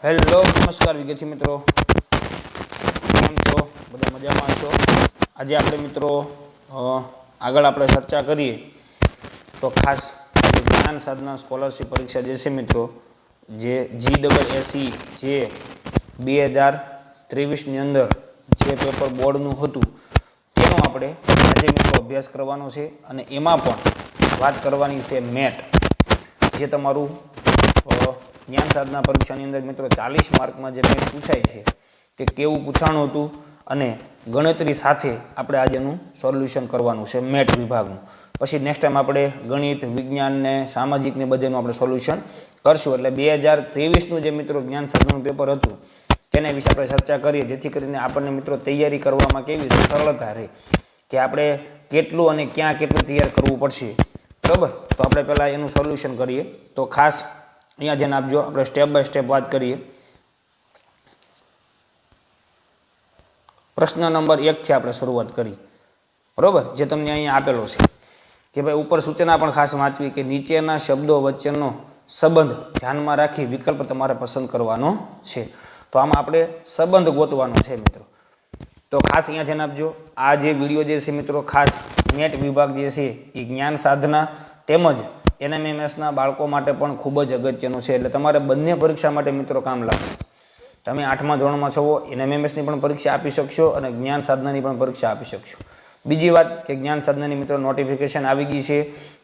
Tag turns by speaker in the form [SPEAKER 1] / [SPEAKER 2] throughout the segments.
[SPEAKER 1] Hello નમસ્કાર વિદ્યાર્થી મિત્રો, કેમ છો? બધા મજામાં છો? આજે આપણે મિત્રો આગળ આપણે ચર્ચા કરીએ તો ખાસ જ્ઞાન સાધના સ્કોલરશિપ પરીક્ષા જે છે મિત્રો, જે GSSE જે 2023ની અંદર જે પેપર બોર્ડનું હતું તેનો આપણે આજે મિત્રો અભ્યાસ કરવાનો છે અને એમાં પણ વાત કરવાની છે મેટ, જે તમારું જ્ઞાન સાધના પરીક્ષાની અંદર મિત્રો 40 માર્કમાં જે મેટ પૂછાય છે કે કેવું પૂછાણું હતું અને ગણતરી સાથે આપણે આજેનું સોલ્યુશન કરવાનું છે મેટ વિભાગનું. પછી નેક્સ્ટ ટાઈમ આપણે ગણિત, વિજ્ઞાન ને સામાજિક ને બધાનું આપણે સોલ્યુશન કરશું. એટલે 2023નું જે મિત્રો જ્ઞાન સાધનાનું પેપર હતું તેના વિશે આપણે ચર્ચા કરીએ, જેથી કરીને આપણને મિત્રો તૈયારી કરવામાં કેવી રીતે સરળતા રહે કે આપણે કેટલું અને ક્યાં કેટલું તૈયાર કરવું પડશે. બરાબર, તો આપણે પહેલાં એનું સોલ્યુશન કરીએ. તો ખાસ અહીંયા ધ્યાન આપજો, આપણે સ્ટેપ બાય સ્ટેપ વાત કરીએ. પ્રશ્ન નંબર 1 આપણે શરૂઆત કરી. બરાબર, જે તમને અહીંયા આપેલો છે કે ભાઈ ઉપર સૂચના પણ ખાસ વાંચવી કે નીચેના શબ્દો વચ્ચેનો સંબંધ ધ્યાનમાં રાખી વિકલ્પ તમારે પસંદ કરવાનો છે. તો આમાં આપણે સંબંધ ગોતવાનો છે મિત્રો. તો ખાસ અહીંયા ધ્યાન આપજો, આ જે વિડીયો જે છે મિત્રો ખાસ મેટ વિભાગ જે છે એ જ્ઞાન સાધના તેમજ NMMSના બાળકો માટે પણ ખૂબ જ અગત્યનું છે. એટલે તમારે બંને પરીક્ષા માટે મિત્રો કામ લાગશે. તમે 8મા ધોરણમાં છો, NMMSની પણ પરીક્ષા આપી શકશો અને જ્ઞાન સાધનાની પણ પરીક્ષા આપી શકશો. બીજી વાત કે જ્ઞાન સાધનાની મિત્રો નોટિફિકેશન આવી ગઈ છે,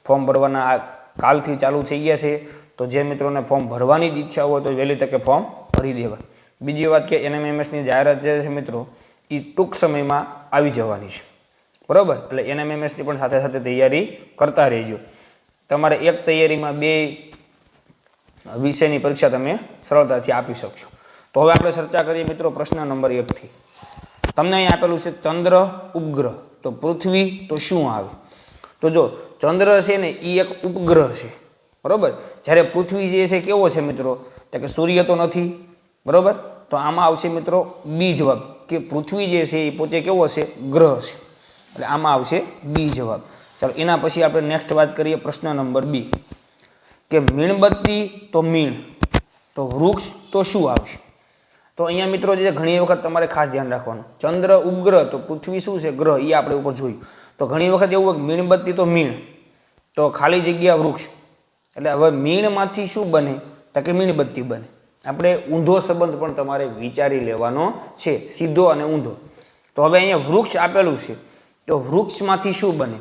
[SPEAKER 1] ફોર્મ ભરવાના કાલથી ચાલુ થઈ ગયા છે. તો જે મિત્રોને ફોર્મ ભરવાની જ ઈચ્છા હોય તો વહેલી તકે ફોર્મ ભરી દેવા. બીજી વાત કે NMMSની જાહેરાત જે છે મિત્રો એ ટૂંક સમયમાં આવી જવાની છે. બરાબર, એટલે NMMSની પણ સાથે સાથે તૈયારી કરતા રહેજો. તમારે એક તૈયારીમાં 2 વિષયની પરીક્ષા તમે સરળતાથી આપી શકશો. તો હવે આપણે ચર્ચા કરીએ મિત્રો પ્રશ્ન નંબર 1થી. તમને અહીં આપેલું છે ચંદ્ર ઉપગ્રહ, તો પૃથ્વી તો શું આવે? તો જો ચંદ્ર છે ને એ એક ઉપગ્રહ છે. બરાબર, જ્યારે પૃથ્વી જે છે કેવો છે મિત્રો, તો કે સૂર્ય તો નથી. બરાબર, તો આમાં આવશે મિત્રો બી જવાબ, કે પૃથ્વી જે છે એ પોતે કેવો છે, ગ્રહ છે. એટલે આમાં આવશે બી જવાબ. ચાલો એના પછી આપણે નેક્સ્ટ વાત કરીએ પ્રશ્ન નંબર 2 કે મીણબત્તી તો મીણ, તો વૃક્ષ તો શું આવશે? તો અહીંયા મિત્રો જે ઘણી વખત તમારે ખાસ ધ્યાન રાખવાનું, ચંદ્ર ઉપગ્રહ તો પૃથ્વી શું છે, ગ્રહ, એ આપણે ઉપર જોયું. તો ઘણી વખત એવું હોય મીણબત્તી તો મીણ, તો ખાલી જગ્યા વૃક્ષ. એટલે હવે મીણમાંથી શું બને, તો કે મીણબત્તી બને. આપણે ઊંધો સંબંધ પણ તમારે વિચારી લેવાનો છે, સીધો અને ઊંધો. તો હવે અહીંયા વૃક્ષ આપેલું છે, તો વૃક્ષમાંથી શું બને?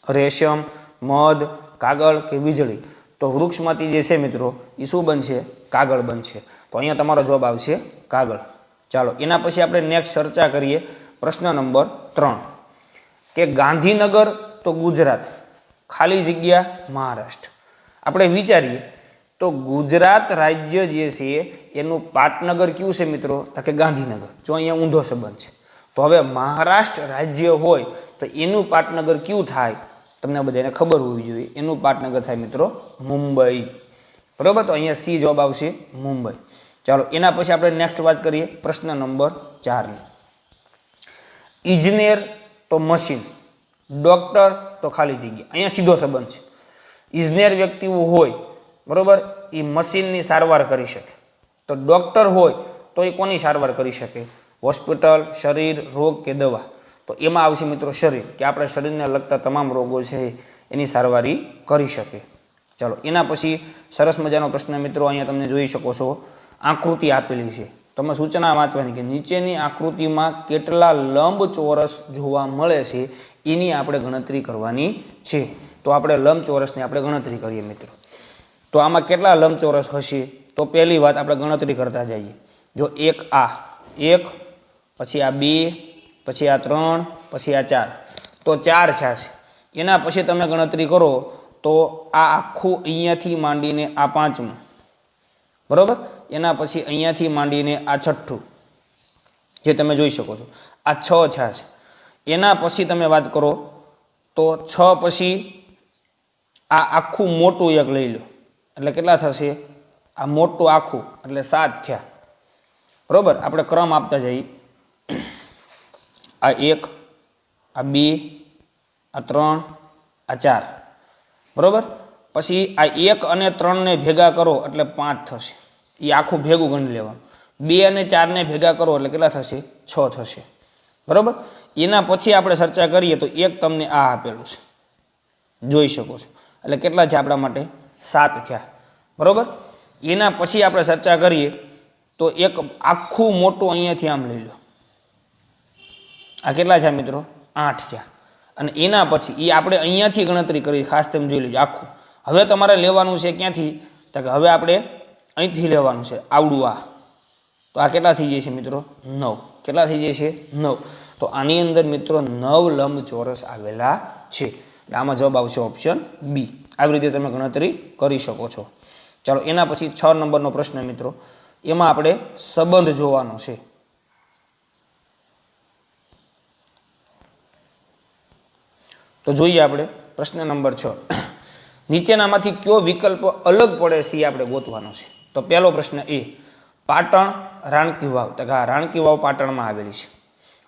[SPEAKER 1] રેશમ, મધ, કાગળ કે વીજળી? તો વૃક્ષમાંથી જે છે મિત્રો એ શું બનશે, કાગળ બનશે. તો અહીંયા તમારો જવાબ આવશે કાગળ. ચાલો એના પછી આપણે નેક્સ્ટ ચર્ચા કરીએ પ્રશ્ન નંબર 3 કે ગાંધીનગર તો ગુજરાત, ખાલી જગ્યા મહારાષ્ટ્ર. આપણે વિચારીએ તો ગુજરાત રાજ્ય જે છે એનું પાટનગર કયું છે મિત્રો, તો કે ગાંધીનગર. જો અહીંયા ઊંધો સંબંધ છે. તો હવે મહારાષ્ટ્ર રાજ્ય હોય તો એનું પાટનગર કયું થાય? તમને બધાને ખબર હોવી જોઈએ, એનું પાટનગર થાય મિત્રો મુંબઈ. બરાબર, તો અહીંયા સી જવાબ આવશે મુંબઈ. ચાલો એના પછી આપણે નેક્સ્ટ વાત કરીએ પ્રશ્ન નંબર 4ની. ઇજનેર તો મશીન, ડોક્ટર તો ખાલી જગ્યા. અહીંયા સીધો સંબંધ છે. ઇજનેર વ્યક્તિ હોય બરાબર, એ મશીનની સારવાર કરી શકે. તો ડોક્ટર હોય તો એ કોની સારવાર કરી શકે? હોસ્પિટલ, શરીર, રોગ કે દવા? તો એમાં આવશે મિત્રો શરીર, કે આપણે શરીરને લગતા તમામ રોગો છે એની સારવારી કરી શકે. ચાલો એના પછી સરસ મજાનો પ્રશ્ન મિત્રો અહીંયા તમે જોઈ શકો છો, આકૃતિ આપેલી છે. તમે સૂચના વાંચવાની કે નીચેની આકૃતિમાં કેટલા લંબચોરસ જોવા મળે છે એની આપણે ગણતરી કરવાની છે. તો આપણે લંબચોરસની આપણે ગણતરી કરીએ મિત્રો. તો આમાં કેટલા લંબચોરસ હશે? તો પહેલી વાત આપણે ગણતરી કરતા જઈએ. જો એક, પછી આ 2, પછી આ 3, પછી આ 4, તો 4 થશે. એના પછી તમે ગણતરી કરો તો આ આખું અહીંયાથી માંડીને આ 5મું, બરાબર, એના પછી અહીંયાથી માંડીને આ 6ઠું, જે તમે જોઈ શકો છો, આ 6 થશે. એના પછી તમે વાત કરો તો 6 પછી આ આખું મોટું એક લઈ લો, એટલે કેટલા થશે? આ મોટું આખું એટલે 7 થયા. બરાબર, આપણે ક્રમ આપતા જઈએ. આ 1, આ 2, આ 3, આ 4. બરાબર, પછી આ 1 અને 3 ને ભેગા કરો એટલે 5 થશે. એ આખું ભેગું ગણી લેવાનું. 2 અને 4 ને ભેગા કરો એટલે કેટલા થશે? 6 થશે. બરાબર. એના પછી આપણે ચર્ચા કરીએ તો એક તમને આ આપેલું છે, જોઈ શકો છો. એટલે કેટલા છે આપણા માટે? 7 થયા. બરાબર. એના પછી આપણે ચર્ચા કરીએ તો એક આખું મોટું અહીંયાથી આમ લઈ લો, આ કેટલા છે મિત્રો? 8 થયા. અને એના પછી એ આપણે અહીંયાથી ગણતરી કરી, ખાસ તમે જોઈ લેજો આખું. હવે તમારે લેવાનું છે ક્યાંથી? તો કે હવે આપણે અહીંથી લેવાનું છે, આવડું આ. તો આ કેટલા થઈ જાય છે મિત્રો? 9. કેટલા થઈ જાય છે? 9. તો આની અંદર મિત્રો 9 લંબચોરસ આવેલા છે. એટલે આમાં જવાબ આવશે ઓપ્શન બી. આવી રીતે તમે ગણતરી કરી શકો છો. ચાલો એના પછી 6 નંબરનો પ્રશ્ન મિત્રો, એમાં આપણે સંબંધ જોવાનો છે. તો જોઈએ આપણે પ્રશ્ન નંબર 6. નીચેનામાંથી કયો વિકલ્પ અલગ પડે છે એ આપણે ગોતવાનો છે. તો પહેલો પ્રશ્ન એ, પાટણ રાણકી વાવ. તો કે હા, રાણકી વાવ પાટણમાં આવેલી છે.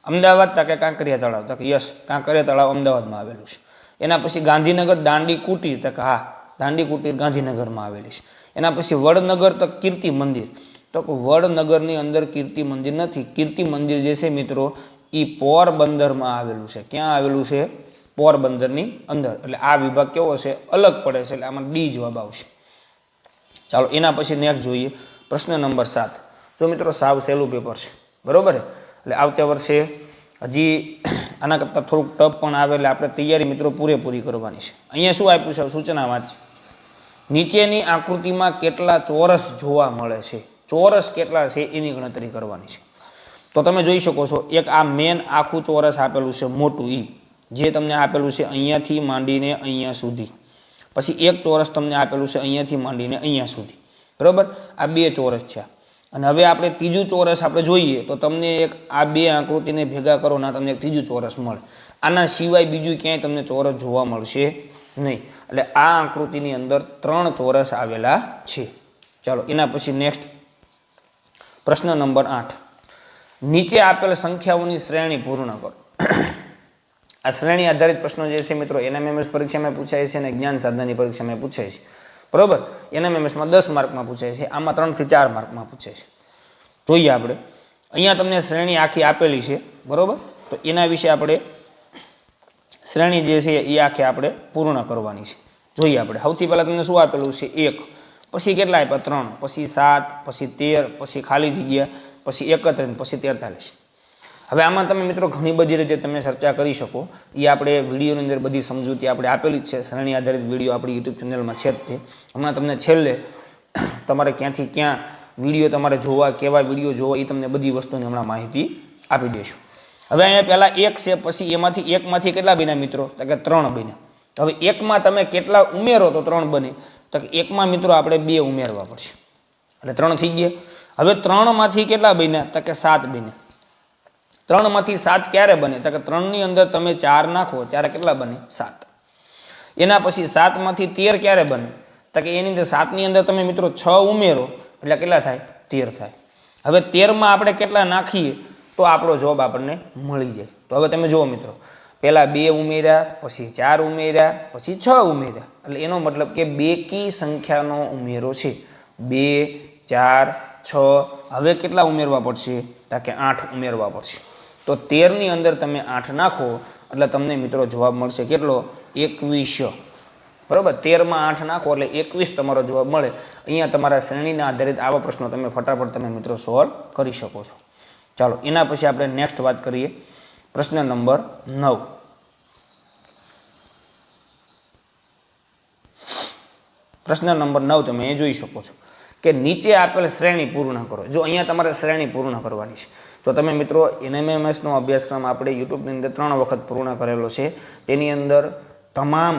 [SPEAKER 1] અમદાવાદ તો કે કાંકરિયા તળાવ. તો કે યસ, કાંકરિયા તળાવ અમદાવાદમાં આવેલું છે. એના પછી ગાંધીનગર દાંડી કુટીર. તો કે હા, દાંડી કુટીર ગાંધીનગરમાં આવેલી છે. એના પછી વડનગર તો કીર્તિ મંદિર. તો કે વડનગરની અંદર કીર્તિ મંદિર નથી. કીર્તિ મંદિર જે છે મિત્રો એ પોરબંદરમાં આવેલું છે. ક્યાં આવેલું છે? પોરબંદરની અંદર. એટલે આ વિભાગ કેવો છે? અલગ પડે છે. એટલે આમાં ડી જવાબ આવશે. ચાલો એના પછી નેક્સ્ટ જોઈએ પ્રશ્ન નંબર 7. જો મિત્રો સાવ સહેલું પેપર છે. બરોબર. એટલે આવતા વર્ષે હજી આના કરતાં થોડુંક ટફ પણ આવે. એટલે આપણે તૈયારી મિત્રો પૂરેપૂરી કરવાની છે. અહીંયા શું આપ્યું છે? સૂચના વાંચી. નીચેની આકૃતિમાં કેટલા ચોરસ જોવા મળે છે? ચોરસ કેટલા છે એની ગણતરી કરવાની છે. તો તમે જોઈ શકો છો, એક આ મેન આખું ચોરસ આપેલું છે મોટું, જે તમને આપેલું છે અહીંયાથી માંડીને અહીંયા સુધી. પછી એક ચોરસ તમને આપેલું છે અહીંયાથી માંડીને અહીંયા સુધી. બરાબર. આ 2 ચોરસ છે. અને હવે આપણે ત્રીજું ચોરસ આપણે જોઈએ તો તમને એક આ 2 આકૃતિને ભેગા કરો ના તમને એક ત્રીજું ચોરસ મળે. આના સિવાય બીજું ક્યાંય તમને ચોરસ જોવા મળશે નહીં. એટલે આ આકૃતિની અંદર 3 ચોરસ આવેલા છે. ચાલો એના પછી નેક્સ્ટ પ્રશ્ન નંબર 8. નીચે આપેલ સંખ્યાઓની શ્રેણી પૂર્ણ કરો. આ શ્રેણી આધારિત પ્રશ્નો જે છે મિત્રો એનએમએમએસ પરીક્ષામાં પૂછાય છે અને જ્ઞાન સાધનાની પરીક્ષામાં પૂછાય છે. બરોબર. એનએમએમએસમાં 10 માર્કમાં પૂછાય છે, આમાં 3 થી 4 માર્કમાં પૂછાય છે. જોઈએ આપણે અહીંયા તમને શ્રેણી આખી આપેલી છે. બરોબર. તો એના વિશે આપણે શ્રેણી જે છે એ આખી આપણે પૂર્ણ કરવાની છે. જોઈએ આપણે સૌથી પહેલાં તમને શું આપેલું છે? 1. પછી કેટલા આપ્યા? 3. પછી 7, પછી 13, પછી ખાલી જગ્યા, પછી 31, પછી 43. હવે આમાં તમે મિત્રો ઘણી બધી રીતે તમે ચર્ચા કરી શકો. એ આપણે વિડીયોની અંદર બધી સમજૂતી આપણે આપેલી જ છે. શ્રેણી આધારિત વિડીયો આપણી યુટ્યુબ ચેનલમાં છે જ તે. હમણાં તમને છેલ્લે તમારે ક્યાંથી ક્યાં વિડીયો તમારે જોવા, કેવા વિડીયો જોવા, એ તમને બધી વસ્તુની હમણાં માહિતી આપી દઈશું. હવે અહીંયા પહેલાં 1 છે, પછી એમાંથી 1માંથી કેટલા બન્યા મિત્રો? તો કે 3 બન્યા. હવે 1માં તમે કેટલા ઉમેરો તો 3 બને? તો કે 1માં મિત્રો આપણે 2 ઉમેરવા પડશે. એટલે 3 થઈ ગયા. હવે 3માંથી કેટલા બન્યા? તો કે 7 બન્યા. 3માંથી 7 ક્યારે બને? તો કે 3ની અંદર તમે 4 નાખો ત્યારે કેટલા બને? 7. એના પછી 7માંથી 13 ક્યારે બને? તો કે એની અંદર 7ની અંદર તમે મિત્રો 6 ઉમેરો એટલે કેટલા થાય? 13 થાય. હવે 13માં આપણે કેટલા નાખીએ તો આપણો જવાબ આપણને મળી જાય. તો હવે તમે જુઓ મિત્રો, પહેલાં 2 ઉમેર્યા, પછી 4 ઉમેર્યા, પછી 6 ઉમેર્યા. એટલે એનો મતલબ કે બેકી સંખ્યાનો ઉમેરો છે. 2, 4, 6. હવે કેટલા ઉમેરવા પડશે? તો કે 8 ઉમેરવા પડશે. તો 13ની અંદર તમે 8 નાખો એટલે તમને મિત્રો જવાબ મળશે કેટલો? 21. બરાબર. 13માં 8 નાખો એટલે 21 તમારો જવાબ મળે. અહીંયા તમારા શ્રેણીના આધારિત આવા પ્રશ્નો તમે ફટાફટ તમે મિત્રો સોલ્વ કરી શકો છો. ચાલો એના પછી આપણે નેક્સ્ટ વાત કરીએ પ્રશ્ન નંબર 9. પ્રશ્ન નંબર 9 તમે એ જોઈ શકો છો કે નીચે આપેલ શ્રેણી પૂર્ણ કરો. જો અહીંયા તમારે શ્રેણી પૂર્ણ કરવાની છે. તો તમે મિત્રો એનએમએમએસનો અભ્યાસક્રમ આપણે યુટ્યુબની અંદર 3 વખત પૂર્ણ કરેલો છે. તેની અંદર તમામ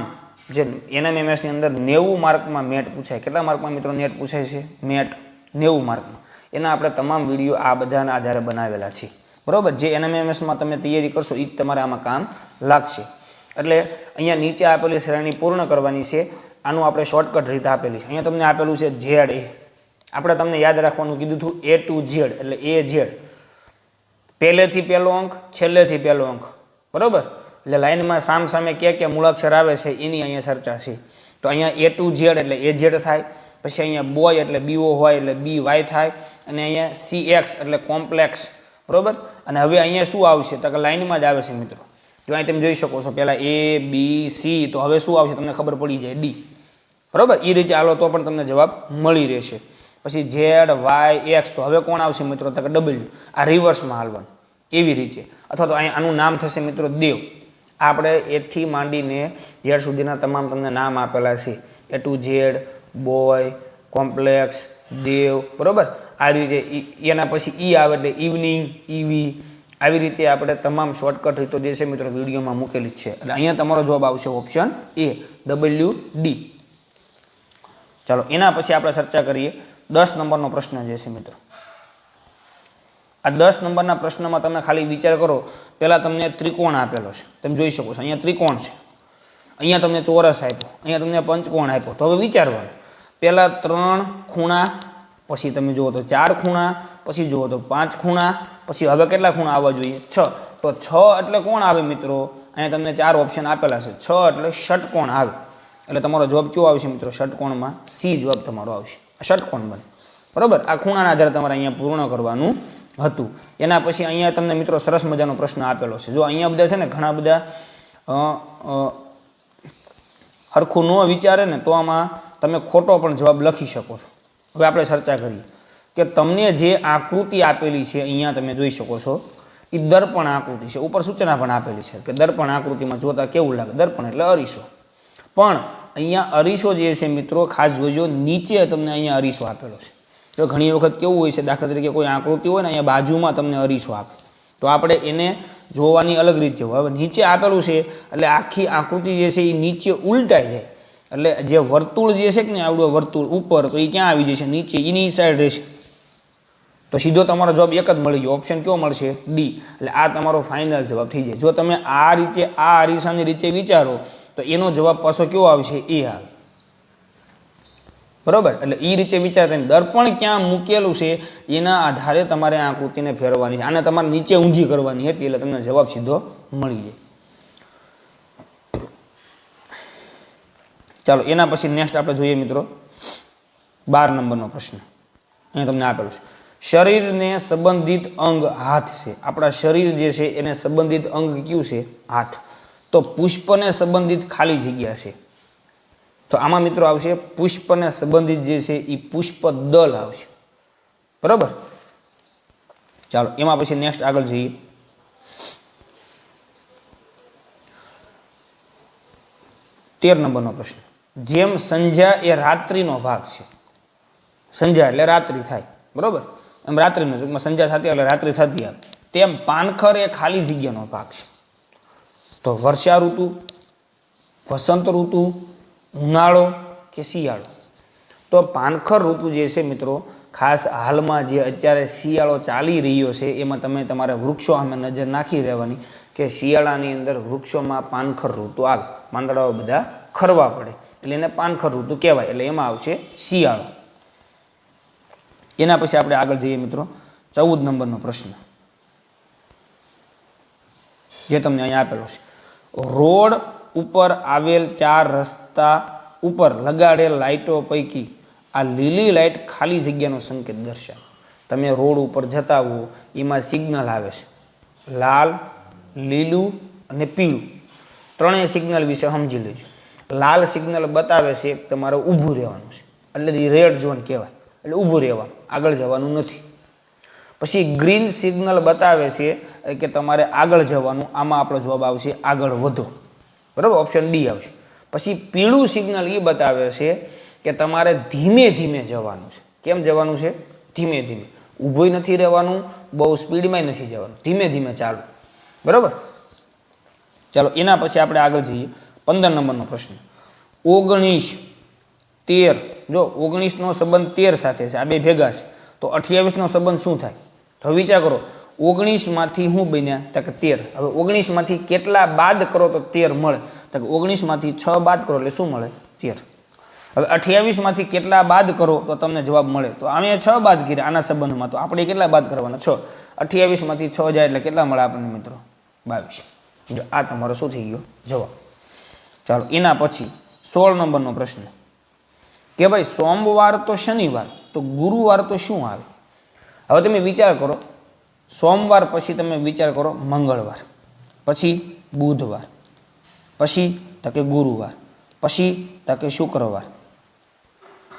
[SPEAKER 1] જે એનએમએમએસની અંદર 90 માર્કમાં મેટ પૂછાય. કેટલા માર્કમાં મિત્રો નેટ પૂછાય છે? મેટ 90 માર્કમાં. એના આપણે તમામ વિડીયો આ બધાના આધારે બનાવેલા છે. બરાબર. જે એનએમએમએસમાં તમે તૈયારી કરશો એ જ તમારે આમાં કામ લાગશે. એટલે અહીંયા નીચે આપેલી શ્રેણી પૂર્ણ કરવાની છે. આનું આપણે શોર્ટકટ રીતે આપેલી છે. અહીંયા તમને આપેલું છે ઝેડ એ. આપણે તમને યાદ રાખવાનું કીધું હતું A to Z એટલે A Z. પહેલેથી પહેલો અંક, છેલ્લેથી પહેલો અંક. બરાબર. એટલે લાઈનમાં સામ સામે ક્યાં ક્યાં મૂળાક્ષર આવે છે એની અહીંયા ચર્ચા છે. તો અહીંયા A to Z એટલે AZ થાય. પછી અહીંયા બોય એટલે BO હોય એટલે BY થાય અને અહીંયા CX એટલે કોમ્પ્લેક્સ, બરાબર. અને હવે અહીંયા શું આવશે તો કે લાઇનમાં જ આવે છે મિત્રો. જો અહીં તમે જોઈ શકો છો પહેલાં ABC, તો હવે શું આવશે તમને ખબર પડી જાય D, બરાબર. એ રીતે હાલો તો પણ તમને જવાબ મળી રહેશે. પછી ZYX, તો હવે કોણ આવશે મિત્રો તો કે W. આ રિવર્સમાં હાલવાનું એવી રીતે, અથવા તો અહીંયા આનું નામ થશે મિત્રો દેવ. આપણે એથી માંડીને ઝેડ સુધીના તમામ તમને નામ આપેલા છે, A to Z, boy, complex, Dev, બરાબર. આ રીતે એના પછી ઈ આવે એટલે ઇવનિંગ, EV. આવી રીતે આપણે તમામ શોર્ટકટ રીતો જે છે મિત્રો વિડીયોમાં મૂકેલી જ છે. એટલે અહીંયા તમારો જવાબ આવશે ઓપ્શન A, WD. ચાલો એના પછી આપણે ચર્ચા કરીએ 10 નંબરનો પ્રશ્ન જે છે મિત્રો. આ 10 નંબરના પ્રશ્નમાં તમે ખાલી વિચાર કરો. પહેલાં તમને ત્રિકોણ આપેલો છે, તમે જોઈ શકો છો અહીંયા ત્રિકોણ છે, અહીંયા તમને ચોરસ આપ્યો, અહીંયા તમને પંચકોણ આપ્યો. તો હવે વિચારવાનું, પહેલાં 3 ખૂણા, પછી તમે જુઓ તો 4 ખૂણા, પછી જુઓ તો 5 ખૂણા, પછી હવે કેટલા ખૂણા આવવા જોઈએ 6. તો 6 એટલે કોણ આવે મિત્રો? અહીંયા તમને 4 ઓપ્શન આપેલા છે. 6 એટલે ષટકોણ આવે. એટલે તમારો જવાબ કયો આવશે મિત્રો? ષટકોણમાં C જવાબ તમારો આવશે. ષટકોણ બને, બરાબર. આ ખૂણાના આધારે તમારે અહીંયા પૂર્ણ કરવાનું હતું. એના પછી અહીંયા તમને મિત્રો સરસ મજાનો પ્રશ્ન આપેલો છે. જો અહીંયા બધા છે ને ઘણા બધા હરખું ન વિચારે ને તો આમાં તમે ખોટો પણ જવાબ લખી શકો છો. હવે આપણે ચર્ચા કરીએ કે તમને જે આકૃતિ આપેલી છે, અહીંયા તમે જોઈ શકો છો એ દર્પણ આકૃતિ છે. ઉપર સૂચના પણ આપેલી છે કે દર્પણ આકૃતિમાં જોતા કેવું લાગે. દર્પણ એટલે અરીસો. પણ અહીંયા અરીસો જે છે મિત્રો ખાસ જોજો, નીચે તમને અહીંયા અરીસો આપેલો છે. તો ઘણી વખત કેવું હોય છે, દાખલા તરીકે કોઈ આકૃતિ હોય ને અહીંયા બાજુમાં તમને અરીસો આપે, તો આપણે એને જોવાની અલગ રીતે હોય. હવે નીચે આપેલું છે એટલે આખી આકૃતિ જે છે એ નીચે ઉલટાઈ જાય. એટલે જે વર્તુળ જે છે કે ને આવડું વર્તુળ ઉપર, તો એ ક્યાં આવી જશે? નીચે, એની સાઈડ રહેશે. તો સીધો તમારો જવાબ એક જ મળી ગયો. ઓપ્શન કયો મળશે? D. એટલે આ તમારો ફાઇનલ જવાબ થઈ જાય. જો તમે આ રીતે આ અરીસાની રીતે વિચારો તો એનો જવાબ પાછો કયો આવશે? A આવે, બરાબર. એટલે એ રીતે વિચારતા દર્પણ ક્યાં મૂકેલું છે એના આધારે તમારે આ આકૃતિને ફેરવવાની છે. આને તમારે નીચે ઊંધી કરવાની હતી એટલે તમને જવાબ સીધો મળી જાય. ચાલો એના પછી નેક્સ્ટ આપણે જોઈએ મિત્રો 12 નંબરનો પ્રશ્ન. અહીંયા તમને આપેલું છે શરીરને સંબંધિત અંગ હાથ છે. આપણા શરીર જે છે એને સંબંધિત અંગ કયું છે? હાથ. તો પુષ્પને સંબંધિત ખાલી જગ્યા છે. તો આમાં મિત્રો આવશે પુષ્પને સંબંધિત જે છે એ પુષ્પ દળ આવશે, બરાબર. ચાલો એમાં પછી નેક્સ્ટ આગળ જઈએ. તેર નંબરનો પ્રશ્ન. જેમ સંધ્યા એ રાત્રિનો ભાગ છે, સંધ્યા એટલે રાત્રિ થાય, બરાબર. એમ રાત્રિનો ટૂંકમાં સંધ્યા થતી એટલે રાત્રિ થતી આવે. તેમ પાનખર એ ખાલી જગ્યાનો ભાગ છે. તો વર્ષા ઋતુ, વસંત ઋતુ, ઉનાળો કે શિયાળો? તો પાનખર ઋતુ જે છે મિત્રો ખાસ હાલમાં જે અત્યારે શિયાળો ચાલી રહ્યો છે એમાં તમે તમારે વૃક્ષો સામે નજર નાખી રહેવાની કે શિયાળાની અંદર વૃક્ષોમાં પાનખર ઋતુ આવે, પાંદડાઓ બધા ખરવા પડે એટલે એને પાનખર ઋતુ કહેવાય. એટલે એમાં આવશે શિયાળો. એના પછી આપણે આગળ જઈએ મિત્રો 14 નંબરનો પ્રશ્ન જે તમને અહીંયા આપેલો છે. રોડ ઉપર આવેલ 4 રસ્તા ઉપર લગાડેલ લાઇટો પૈકી આ લીલી લાઇટ ખાલી જગ્યાનો સંકેત દર્શાવે. તમે રોડ ઉપર જતા હો એમાં સિગ્નલ આવે છે, લાલ, લીલું અને પીળું. ત્રણેય સિગ્નલ વિશે સમજી લેજો. લાલ સિગ્નલ બતાવે છે તમારે ઊભું રહેવાનું છે, એટલે રેડ ઝોન કહેવાય, એટલે ઊભું રહેવાનું, આગળ જવાનું નથી. પછી ગ્રીન સિગ્નલ બતાવે છે કે તમારે આગળ જવાનું, આમાં આપણો જવાબ આવશે આગળ વધો, બરાબર. ઓપ્શન D આવશે. પછી પીળું સિગ્નલ એ બતાવે છે કે તમારે ધીમે ધીમે જવાનું છે. કેમ જવાનું છે? ધીમે ધીમે. ઊભું નથી રહેવાનું, બહુ સ્પીડમાં નથી જવાનું, ધીમે ધીમે ચાલો, બરાબર. ચાલો એના પછી આપણે આગળ જઈએ 15 નંબરનો પ્રશ્ન. 19, 13. જો 19નો સંબંધ 13 સાથે છે, આ બે ભેગા છે, તો 28નો સંબંધ શું થાય? તો વિચાર કરો, 19માંથી શું બન્યા? તો કે 13. હવે 19માંથી કેટલા બાદ કરો તો 13 મળે? તો કે 19માંથી 6 બાદ કરો એટલે શું મળે? 13. હવે 28માંથી કેટલા બાદ કરો તો તમને જવાબ મળે? તો અમે 6 બાદ કર્યા આના સંબંધમાં, તો આપણે કેટલા બાદ કરવાના? 6. 28માંથી 6 જાય એટલે કેટલા મળે આપણને મિત્રો? 22. જો આ તમારો શું થઈ ગયો? જવાબ. ચાલો એના પછી 16 નંબરનો પ્રશ્ન કે ભાઈ સોમવાર તો શનિવાર, તો ગુરુવાર તો શું આવે? હવે તમે વિચાર કરો, સોમવાર પછી તમે વિચાર કરો મંગળવાર, પછી બુધવાર, પછી તો કે ગુરુવાર, પછી તો કે શુક્રવાર,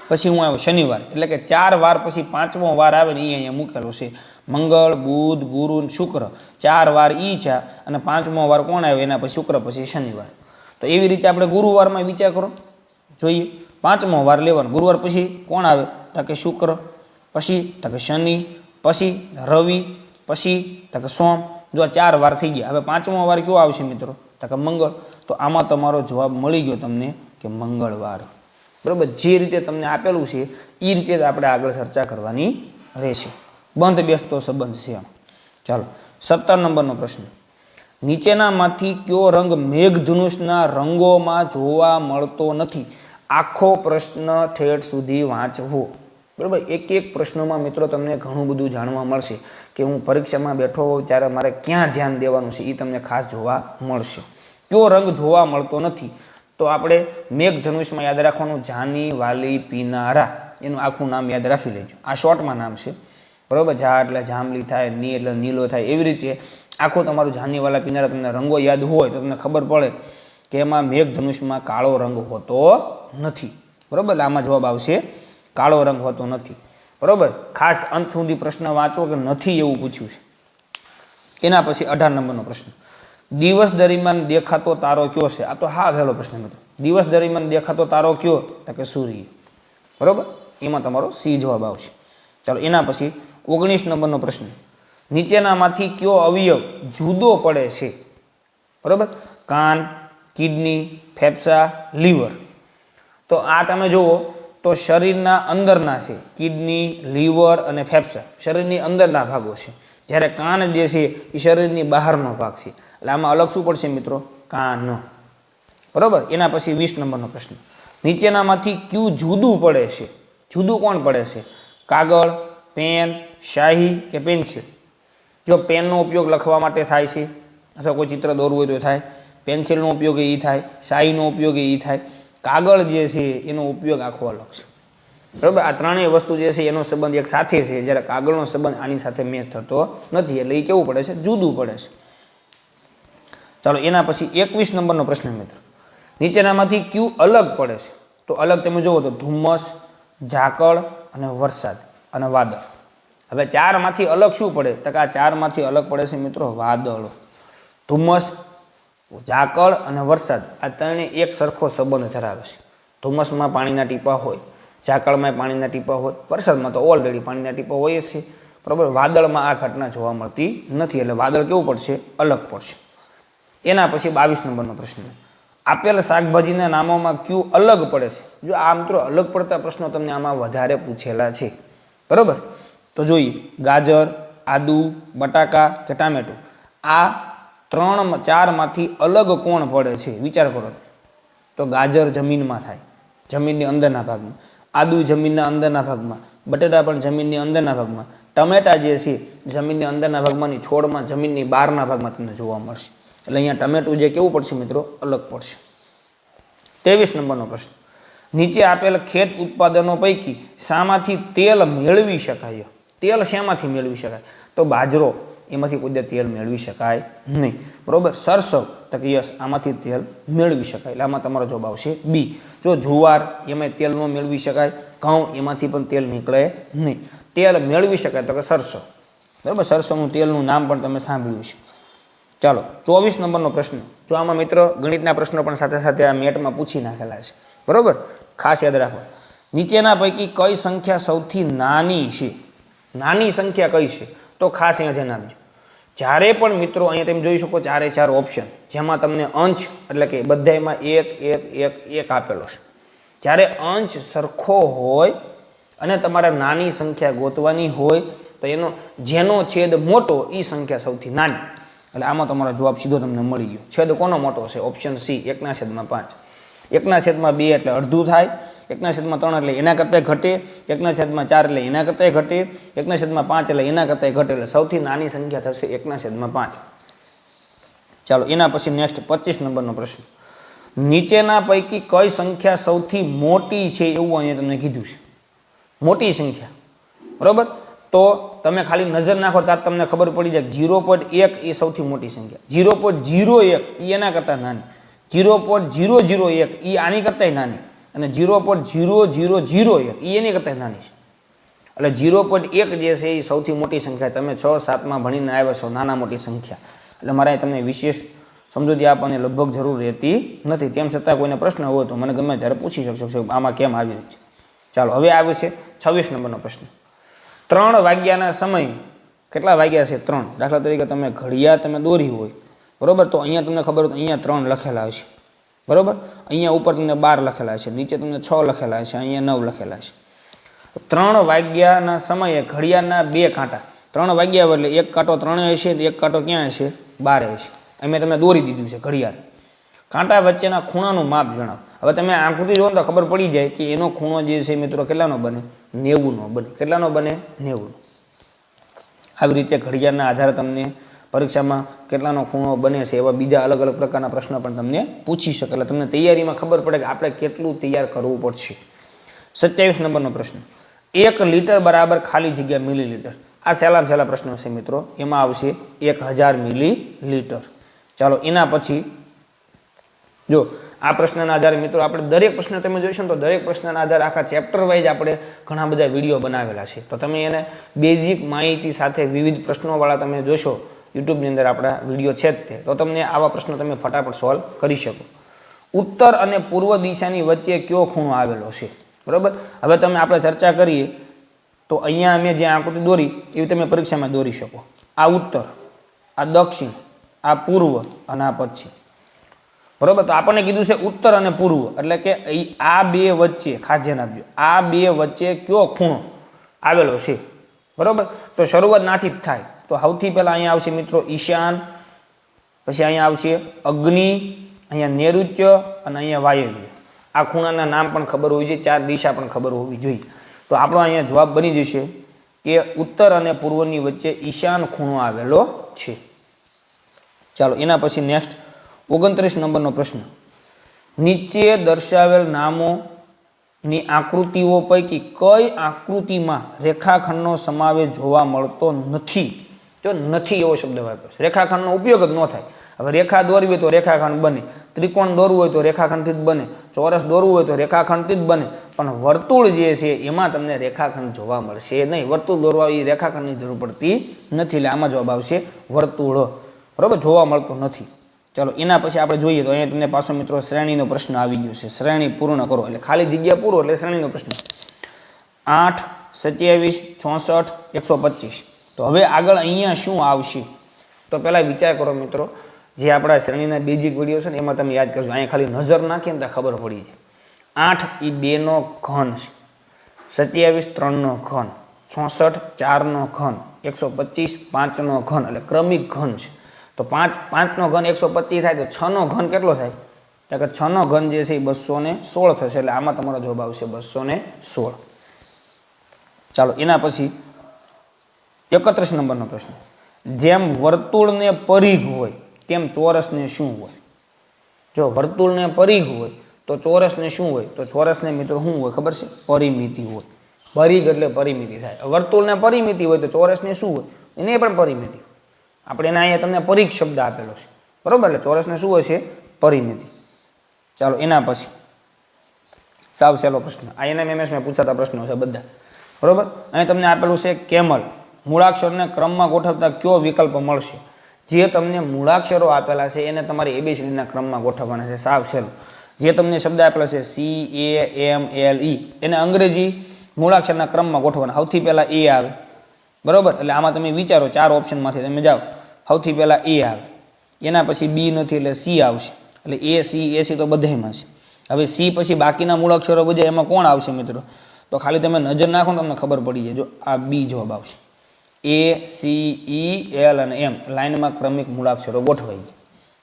[SPEAKER 1] પછી હું આવ્યો શનિવાર, એટલે કે 4 વાર પછી 5મો વાર આવે ને એ અહીંયા મૂકેલો છે. મંગળ, બુધ, ગુરુ, શુક્ર, 4 વાર ઈ છે અને 5મો વાર કોણ આવે? એના પછી શુક્ર, પછી શનિવાર. તો એવી રીતે આપણે ગુરુવારમાં વિચાર કરો, જોઈએ 5મો વાર લેવાનો. ગુરુવાર પછી કોણ આવે? તો કે શુક્ર, પછી તો કે શનિ, પછી રવિ, પછી તો કે સોમ. જો 4 વાર થઈ ગયા. હવે 5મો વાર કયો આવશે મિત્રો? તો કે મંગળ. તો આમાં તમારો જવાબ મળી ગયો તમને કે મંગળવાર. બરાબર, જે રીતે તમને આપેલું છે એ રીતે જ આપણે આગળ ચર્ચા કરવાની રહેશે. બંધ બેસતો સંબંધ છે. ચાલો 17 નંબરનો પ્રશ્ન. નીચેનામાંથી કયો રંગ મેઘધનુષના રંગોમાં જોવા મળતો નથી? આખો પ્રશ્ન ઠેઠ સુધી વાંચવો. બરાબર, એક એક પ્રશ્નોમાં મિત્રો તમને ઘણું બધું જાણવા મળશે કે હું પરીક્ષામાં બેઠો હોઉં ત્યારે મારે ક્યાં ધ્યાન દેવાનું છે એ તમને ખાસ જોવા મળશે. કયો રંગ જોવા મળતો નથી? તો આપણે મેઘધનુષમાં યાદ રાખવાનું જાની, વાલી, પીનારા, એનું આખું નામ યાદ રાખી લેજો. આ શોર્ટમાં નામ છે. બરાબર, જા એટલે જાંબલી થાય, ની એટલે નીલો થાય. એવી રીતે આખું તમારું જાની, વાલા, પીનારા તમને રંગો યાદ હોય તો તમને ખબર પડે કે એમાં મેઘધનુષમાં કાળો રંગ હોતો નથી. બરાબર, આમાં જવાબ આવશે કાળો રંગ હોતો નથી. બરાબર, ખાસ અંત સુધી પ્રશ્ન વાંચો કે નથી એવું પૂછ્યું છે. એના પછી 18 નંબરનો પ્રશ્ન. દિવસ દરમિયાન દેખાતો તારો કયો છે? આ તો હા વહેલો પ્રશ્ન મિત્રો. દિવસ દરમિયાન દેખાતો તારો કયો? તો કે સૂર્ય. બરાબર, એમાં તમારો સી જવાબ આવશે. ચાલો એના પછી 19 નંબરનો પ્રશ્ન. નીચેનામાંથી કયો અવયવ જુદો પડે છે? બરાબર, કાન, કિડની, ફેફસા, લીવર. તો આ તમે જુઓ તો શરીરના અંદરના છે. કિડની, લીવર અને ફેફસા શરીરની અંદરના ભાગો છે, જ્યારે કાન જે છે એ શરીરની બહારનો ભાગ છે. એટલે આમાં અલગ શું પડશે મિત્રો? કાન. બરાબર, એના પછી 20 નંબરનો પ્રશ્ન. નીચેનામાંથી કયું જુદું પડે છે? જુદું કોણ પડે છે? કાગળ, પેન, શાહી કે પેન્સિલ? જો પેનનો ઉપયોગ લખવા માટે થાય છે અથવા કોઈ ચિત્ર દોરવું હોય તો થાય, પેન્સિલનો ઉપયોગ એ થાય, શાહીનો ઉપયોગ એ થાય, કાગળ જે છે એનો ઉપયોગ આખો અલગ છે. બરાબર, આ ત્રણેય વસ્તુ જે છે એનો સંબંધ એક સાથે છે, જ્યારે કાગળનો સંબંધ આની સાથે મેચ થતો નથી. એટલે એ કેવું પડે છે? જુદું પડે છે. ચાલો એના પછી 21 નંબરનો પ્રશ્ન મિત્રો. નીચેનામાંથી કયું અલગ પડે છે? તો અલગ તમે જુઓ તો ધુમ્મસ, ઝાકળ અને વરસાદ અને વાદળ. હવે 4માંથી અલગ શું પડે? તો કે આ 4માંથી અલગ પડે છે મિત્રો વાદળો. ધુમ્મસ, ઝાકળ અને વરસાદ આ ત્રણે એક સરખો સંબંધ ધરાવે છે. ધુમ્મસમાં પાણીના ટીપા હોય, ઝાકળમાં પાણીના ટીપા હોય, વરસાદમાં તો ઓલરેડી પાણીના ટીપા હોય જ છે. બરાબર, વાદળમાં આ ઘટના જોવા મળતી નથી. એટલે વાદળ કેવું પડશે? અલગ પડશે. એના પછી 22 નંબરનો પ્રશ્ન. આપેલ શાકભાજીના નામોમાં કયું અલગ પડે છે? જો આ મિત્રો અલગ પડતા પ્રશ્નો તમને આમાં વધારે પૂછેલા છે. બરાબર, તો જોઈએ ગાજર, આદુ, બટાકા કે ટામેટું. આ 4માંથી અલગ કોણ પડે છે? વિચાર કરો. તો ગાજર જમીનમાં થાય, જમીનની અંદરના ભાગમાં. આદુ જમીનના અંદરના ભાગમાં. બટાટા પણ જમીનની અંદરના ભાગમાં. ટમેટા જે છે જમીનની અંદરના ભાગમાંની, છોડમાં જમીનની બહારના ભાગમાં તમને જોવા મળશે. એટલે અહીંયા ટમેટું જે કેવું પડશે મિત્રો? અલગ પડશે. 23 નંબરનો પ્રશ્ન. નીચે આપેલ ખેત ઉત્પાદનો પૈકી શામાંથી તેલ મેળવી શકાય? તેલ શામાંથી મેળવી શકાય? તો બાજરો, એમાંથી કોઈ તેલ મેળવી શકાય નહીં. બરોબર, સરસવ, તો કે યસ આમાંથી તેલ મેળવી શકાય. એટલે આમાં તમારો જવાબ આવશે બી. જો જુવાર, એમાં તેલ ન મેળવી શકાય. ઘઉં, એમાંથી પણ તેલ નીકળે નહીં. તેલ મેળવી શકાય તો કે સરસવ. બરાબર, સરસવનું તેલનું નામ પણ તમે સાંભળ્યું છે. ચાલો 24 નંબરનો પ્રશ્ન. જો આમાં મિત્રો ગણિતના પ્રશ્નો પણ સાથે સાથે આ મેટમાં પૂછી નાખેલા છે. બરોબર, ખાસ યાદ રાખો. નીચેના પૈકી કઈ સંખ્યા સૌથી નાની છે? નાની સંખ્યા કઈ છે? તો ખાસ અહીંયા ધ્યાન આપજો. જ્યારે પણ મિત્રો અહીંયા તમે જોઈ શકો 4 ઓપ્શન, જેમાં તમને અંશ એટલે કે બધામાં 1 1 1 1 આપેલો છે. જ્યારે અંશ સરખો હોય અને તમારે નાની સંખ્યા ગોતવાની હોય તો એનો જેનો છેદ મોટો એ સંખ્યા સૌથી નાની. એટલે આમાં તમારો જવાબ સીધો તમને મળી ગયો. છેદ કોનો મોટો છે? Option C, 1/5. 1/2 એટલે અડધું થાય, 1/3 એટલે એના કરતાં ઘટે, 1/4 એટલે એના કરતાં ઘટે, 1/5 એટલે એના કરતાં ઘટે. એટલે સૌથી નાની સંખ્યા થશે 1/5. ચાલો એના પછી નેક્સ્ટ 25 નંબરનો પ્રશ્ન. નીચેના પૈકી કઈ સંખ્યા સૌથી મોટી છે એવું અહીંયા તમને કીધું છે, મોટી સંખ્યા, બરોબર. તો તમે ખાલી નજર નાખો ત્યારે તમને ખબર પડી જાય 0.1 એ સૌથી મોટી સંખ્યા, 0.01 એ એના કરતાં નાની, 0.001 એ આની કરતાંય નાની, અને 0.0001 એ એની કરતાંય નાની છે. એટલે 0.1 જે છે એ સૌથી મોટી સંખ્યા. તમે 6-7માં ભણીને આવ્યા છો, નાના મોટી સંખ્યા. એટલે મારે તમને વિશેષ સમજૂતી આપવાની લગભગ જરૂર રહેતી નથી. તેમ છતાં કોઈને પ્રશ્ન હોય તો મને ગમે ત્યારે પૂછી શકશો આમાં કેમ આવી રહી છે. ચાલો હવે આવે છે 26 નંબરનો પ્રશ્ન. 3 વાગ્યાના સમય કેટલા વાગ્યા છે? 3. દાખલા તરીકે તમે ઘડિયાળ તમે દોરી હોય, બરોબર, તો અહીંયા તમને ખબર હોય તો અહીંયા 3 લખેલા હશે, બરોબર. અહીંયા ઉપર તમને 12 લખેલા છે, નીચે તમને 6 લખેલા છે, અહીંયા 9 લખેલા છે. 3 વાગ્યાના સમયે ઘડિયાળના 2 કાંટા, 3 વાગ્યા એટલે એક કાંટો 3 હશે, એક કાંટો ક્યાં હશે? 12 હશે. અમે તમને દોરી દીધું છે ઘડિયાળ. કાંટા વચ્ચેના ખૂણાનું માપ જણાવો. હવે તમે આકૃતિ જોવો તો ખબર પડી જાય કે એનો ખૂણો જે છે મિત્રો કેટલાનો બને? 90નો બને. કેટલાનો બને? 90નો. આવી રીતે ઘડિયાળના આધારે તમને પરીક્ષામાં કેટલાનો ખૂણો બને છે એવા બીજા અલગ અલગ પ્રકારના પ્રશ્નો પણ તમને પૂછી શકે. એટલે તમને તૈયારીમાં ખબર પડે કે આપણે કેટલું તૈયાર કરવું પડશે. 27 નંબરનો પ્રશ્ન. 1 લીટર બરાબર ખાલી જગ્યા મિલીલીટર. આ સહેલામાં સહેલા પ્રશ્નો છે મિત્રો. એમાં આવશે 1000 મિલીલીટર. ચાલો એના પછી જો આ પ્રશ્નના આધારે મિત્રો આપણે દરેક પ્રશ્ન તમે જોઈશો તો દરેક પ્રશ્નના આધારે આખા ચેપ્ટર વાઇઝ આપણે ઘણા બધા વિડીયો બનાવેલા છે. તો તમે એને બેઝિક માહિતી સાથે વિવિધ પ્રશ્નોવાળા તમે જોશો યુટ્યુબની અંદર આપણા વિડીયો છે જ તે, તો તમને આવા પ્રશ્નો તમે ફટાફટ સોલ્વ કરી શકો. ઉત્તર અને પૂર્વ દિશાની વચ્ચે કયો ખૂણો આવેલો છે? બરાબર. હવે તમે આપણે ચર્ચા કરીએ તો અહીંયા અમે જે આકૃતિ દોરી એવી તમે પરીક્ષામાં દોરી શકો. આ ઉત્તર, આ દક્ષિણ, આ પૂર્વ અને આ પશ્ચિમ, બરોબર. તો આપણને કીધું છે ઉત્તર અને પૂર્વ, એટલે કે આ બે વચ્ચે ખાસ ધ્યાન આપજો, આ બે વચ્ચે કયો ખૂણો આવેલો છે, બરોબર. તો શરૂઆત નાથી જ થાય. તો સૌથી પહેલા અહીંયા આવશે મિત્રો ઈશાન, પછી અહીંયા આવશે અગ્નિ, અહીંયા નૈઋત્ય અને અહીંયા વાયવ્ય. આ ખૂણાના નામ પણ ખબર હોવી જોઈએ, 4 દિશા પણ ખબર હોવી જોઈએ. તો આપણો અહીંયા જવાબ બની જશે કે ઉત્તર અને પૂર્વની વચ્ચે ઈશાન ખૂણો આવેલો છે. ચાલો એના પછી નેક્સ્ટ 29 નંબરનો પ્રશ્ન. નીચે દર્શાવેલ નામોની આકૃતિઓ પૈકી કઈ આકૃતિમાં રેખાખંડનો સમાવેશ જોવા મળતો નથી? જો નથી એવો શબ્દ વાપર્યો છે. રેખાખંડનો ઉપયોગ જ ન થાય. હવે રેખા દોરવી હોય તો રેખાખંડ બને, ત્રિકોણ દોરવું હોય તો રેખાખંડથી જ બને, ચોરસ દોરવું હોય તો રેખાખંડથી જ બને, પણ વર્તુળ જે છે એમાં તમને રેખાખંડ જોવા મળશે નહીં. વર્તુળ દોરવા એ રેખાખંડની જરૂર પડતી નથી. એટલે આમાં જવાબ આવશે વર્તુળ, બરાબર. જોવા મળતો નથી. ચાલો એના પછી આપણે જોઈએ તો અહીંયા તમને પાછો મિત્રો શ્રેણીનો પ્રશ્ન આવી ગયો છે. શ્રેણી પૂર્ણ કરો એટલે ખાલી જગ્યા પૂરો એટલે શ્રેણીનો પ્રશ્ન. 8, 27, 64, 125. તો હવે આગળ અહીંયા શું આવશે? તો પહેલાં વિચાર કરો મિત્રો, જે આપણા શ્રેણીના બેઝિક વિડીયો છે ને એમાં તમે યાદ કરજો. અહીંયા ખાલી નજર નાખીને તો ખબર પડી જાય. 8 એ 2નો ઘન છે, 27 3નો ઘન, 64 4નો ઘન, 125 5નો ઘન, એટલે ક્રમિક ઘન છે. તો 5નો ઘન 125 થાય તો 6નો ઘન કેટલો થાય? તો કે 6નો ઘન જે છે એ 216 થશે. એટલે આમાં તમારો જવાબ આવશે 216. ચાલો એના પછી 31 નંબરનો પ્રશ્ન. જેમ વર્તુળને પરિઘ હોય તેમ ચોરસને શું હોય? જો વર્તુળને પરિઘ હોય તો ચોરસને શું હોય? તો ચોરસને મિત્રો શું હોય ખબર છે? પરિમિતિ હોય. પરિઘ એટલે પરિમિતિ થાય. વર્તુળને પરિમિતિ હોય તો ચોરસને શું હોય? એને પણ પરિમિતિ. આપણે એના અહીંયા તમને પરિઘ શબ્દ આપેલો છે, બરોબર. એટલે ચોરસને શું હોય છે? પરિમિતિ. ચાલો એના પછી સાવ સહેલો પ્રશ્ન. આ એનએમએમએસમાં પૂછાતા પ્રશ્નો છે બધા, બરોબર. અહીં તમને આપેલું છે કેમલ. મૂળાક્ષરને ક્રમમાં ગોઠવતા કયો વિકલ્પ મળશે? જે તમને મૂળાક્ષરો આપેલા છે એને તમારે એબીસીડીના ક્રમમાં ગોઠવવાના છે. સાવ સહેલું. જે તમને શબ્દ આપેલા છે CAMLE એને અંગ્રેજી મૂળાક્ષરના ક્રમમાં ગોઠવવાના. સૌથી પહેલાં એ આવે, બરોબર. એટલે આમાં તમે વિચારો 4 ઓપ્શનમાંથી તમે જાઓ. સૌથી પહેલાં એ આવે, એના પછી બી નથી એટલે સી આવશે. એટલે AC તો બધામાં છે. હવે સી પછી બાકીના મૂળાક્ષરો બધા એમાં કોણ આવશે મિત્રો? તો ખાલી તમે નજર નાખો ને તમને ખબર પડી જાય. જો આ બી જવાબ આવશે. A, C, E, L અને M લાઇનમાં ક્રમિક મૂળાક્ષરો ગોઠવાઈ જાય.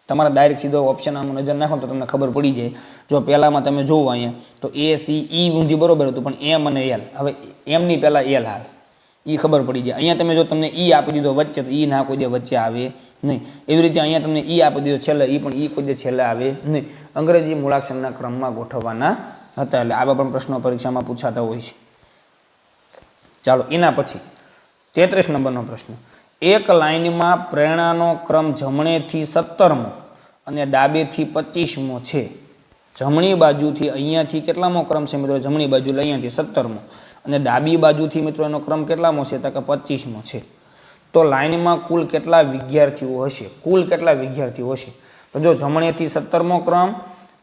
[SPEAKER 1] તમારે ડાયરેક્ટ સીધો ઓપ્શન આમાં નજર નાખો તો તમને ખબર પડી જાય. જો પહેલામાં તમે જોવો અહીંયા તો A, C, E ઊંધી બરોબર હતું, પણ M અને L. હવે M ની પહેલાં L આવે, એ ખબર પડી જાય. અહીંયા તમે જો તમને ઈ આપી દીધો વચ્ચે તો ઈ ના કોઈ દે વચ્ચે આવે નહીં. એવી રીતે અહીંયા તમને ઈ આપી દીધો છેલ્લે, ઈ પણ ઈ કોઈ દે છેલ્લે આવે નહીં. અંગ્રેજી મૂળાક્ષરના ક્રમમાં ગોઠવવાના હતા. એટલે આવા પણ પ્રશ્નો પરીક્ષામાં પૂછાતા હોય છે. ચાલો એના પછી 33 નંબરનો પ્રશ્ન. એક લાઇનમાં પ્રેરણાનો ક્રમ જમણેથી 17મો અને ડાબેથી 25મો છે. જમણી બાજુથી અહીંયાથી કેટલામો ક્રમ છે મિત્રો? જમણી બાજુ અહીંયાથી 17મો અને ડાબી બાજુથી મિત્રો એનો ક્રમ કેટલામો છે? તો કે 25મો છે. તો લાઇનમાં કુલ કેટલા વિદ્યાર્થીઓ હશે? કુલ કેટલા વિદ્યાર્થીઓ હશે? તો જો જમણેથી 17મો ક્રમ,